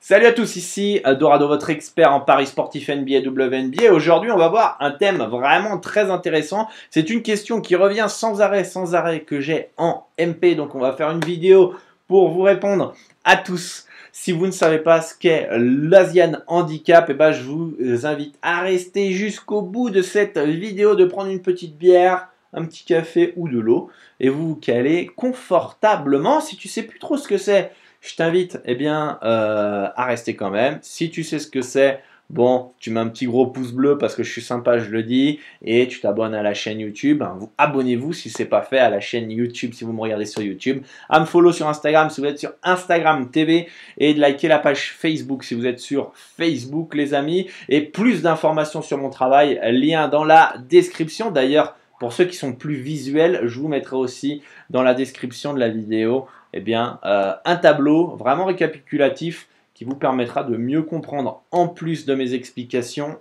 Salut à tous, ici Dorado, votre expert en paris sportif NBA, WNBA. Aujourd'hui, on va voir un thème vraiment très intéressant. C'est une question qui revient sans arrêt que j'ai en MP. Donc, on va faire une vidéo pour vous répondre à tous. Si vous ne savez pas ce qu'est l'Asian Handicap, je vous invite à rester jusqu'au bout de cette vidéo, de prendre une petite bière, un petit café ou de l'eau et vous calez confortablement. Si tu sais plus trop ce que c'est, je t'invite à rester quand même. Si tu sais ce que c'est, bon, tu mets un petit gros pouce bleu parce que je suis sympa, je le dis, et tu t'abonnes à la chaîne YouTube. Abonnez-vous si ce n'est pas fait à la chaîne YouTube si vous me regardez sur YouTube. À me follow sur Instagram si vous êtes sur Instagram TV et de liker la page Facebook si vous êtes sur Facebook, les amis. Et plus d'informations sur mon travail, lien dans la description. D'ailleurs, pour ceux qui sont plus visuels, je vous mettrai aussi dans la description de la vidéo un tableau vraiment récapitulatif qui vous permettra de mieux comprendre, en plus de mes explications,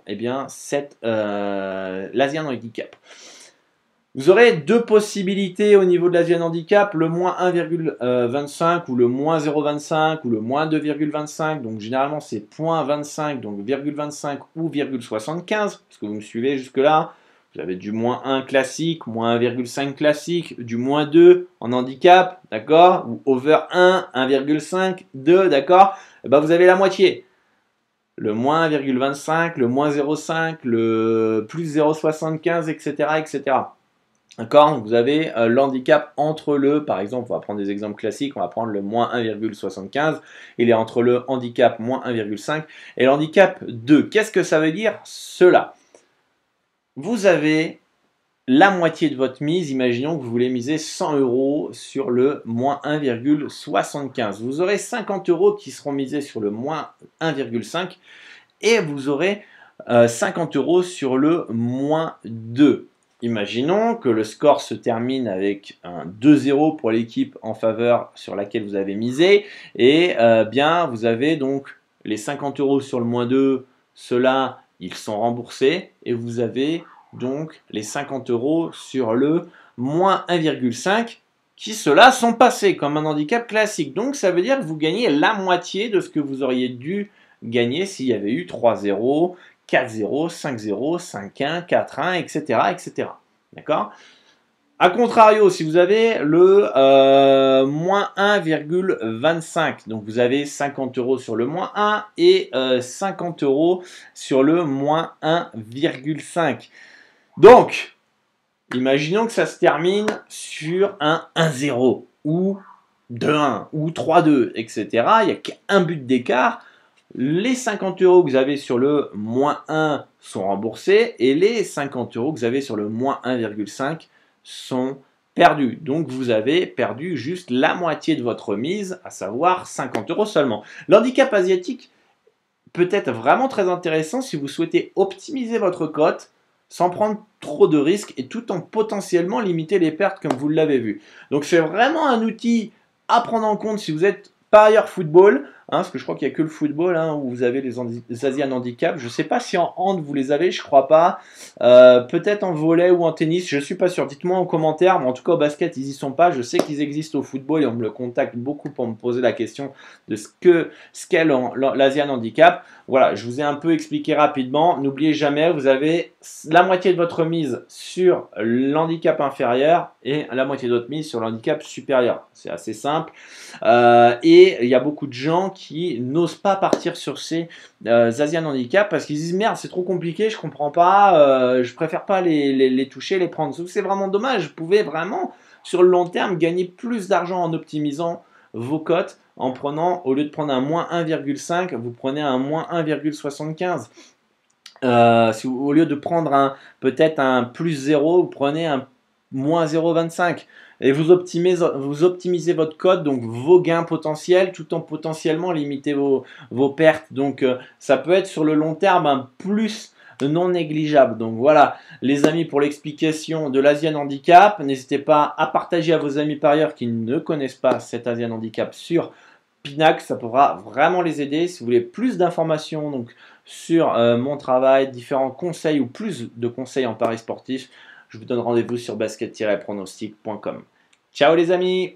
l'Asian Handicap. Vous aurez deux possibilités au niveau de l'Asian Handicap, le moins 1,25 ou le moins 0,25 ou le moins 2,25. Donc généralement c'est 0,25, donc 0,25 ou 0,75, parce que vous me suivez jusque-là. Vous avez du moins 1 classique, moins 1,5 classique, du moins 2 en handicap, d'accord? Ou over 1, 1,5, 2, d'accord? Vous avez la moitié. Le moins 1,25, le moins 0,5, le plus 0,75, etc., etc. D'accord? Vous avez l'handicap entre le, par exemple, on va prendre des exemples classiques, on va prendre le moins 1,75, il est entre le handicap moins 1,5 et l'handicap 2. Qu'est-ce que ça veut dire cela? Vous avez la moitié de votre mise, imaginons que vous voulez miser 100 € sur le moins 1,75. Vous aurez 50 € qui seront misés sur le moins 1,5 et vous aurez 50 € sur le moins 2. Imaginons que le score se termine avec un 2-0 pour l'équipe en faveur sur laquelle vous avez misé et vous avez donc les 50 € sur le moins 2, ceux-là ils sont remboursés et vous avez donc les 50 € sur le moins 1,5 qui ceux-là sont passés comme un handicap classique. Donc ça veut dire que vous gagnez la moitié de ce que vous auriez dû gagner s'il y avait eu 3-0, 4-0, 5-0, 5-1, 4-1, etc. etc. D'accord ? A contrario, si vous avez le moins 1,25, donc vous avez 50 € sur le moins 1 et 50 € sur le moins 1,5. Donc, imaginons que ça se termine sur un 1-0 ou 2-1 ou 3-2, etc. Il n'y a qu'un but d'écart. Les 50 € que vous avez sur le moins 1 sont remboursés et les 50 € que vous avez sur le moins 1,5 sont perdus. Donc vous avez perdu juste la moitié de votre mise, à savoir 50 € seulement. L'handicap asiatique peut être vraiment très intéressant si vous souhaitez optimiser votre cote sans prendre trop de risques et tout en potentiellement limiter les pertes comme vous l'avez vu. Donc c'est vraiment un outil à prendre en compte si vous êtes parieur football, parce que je crois qu'il n'y a que le football où vous avez les Asian Handicap. Je ne sais pas si en hand vous les avez, je ne crois pas. Peut-être en volley ou en tennis, je ne suis pas sûr. Dites-moi en commentaire, mais en tout cas au basket, ils n'y sont pas. Je sais qu'ils existent au football et on me le contacte beaucoup pour me poser la question de ce qu'est l'Asian Handicap. Voilà, je vous ai un peu expliqué rapidement. N'oubliez jamais, vous avez la moitié de votre mise sur l'handicap inférieur et la moitié de votre mise sur l'handicap supérieur. C'est assez simple. Et il y a beaucoup de gens qui n'osent pas partir sur ces Asian Handicap parce qu'ils disent merde, c'est trop compliqué, je comprends pas, je préfère pas les toucher, les prendre. C'est vraiment dommage. Vous pouvez vraiment sur le long terme gagner plus d'argent en optimisant vos cotes en prenant, au lieu de prendre un moins 1,5, vous prenez un moins 1,75. Au lieu de prendre peut-être un plus 0, vous prenez un moins 0,25 et vous optimisez votre cote, donc vos gains potentiels, tout en potentiellement limiter vos pertes. Donc ça peut être sur le long terme un plus non négligeable. Donc voilà les amis pour l'explication de l'Asian Handicap. N'hésitez pas à partager à vos amis parieurs qui ne connaissent pas cet Asian Handicap sur Pinax, ça pourra vraiment les aider. Si vous voulez plus d'informations donc sur mon travail, différents conseils ou plus de conseils en paris sportif, je vous donne rendez-vous sur basket-pronostic.com. Ciao les amis!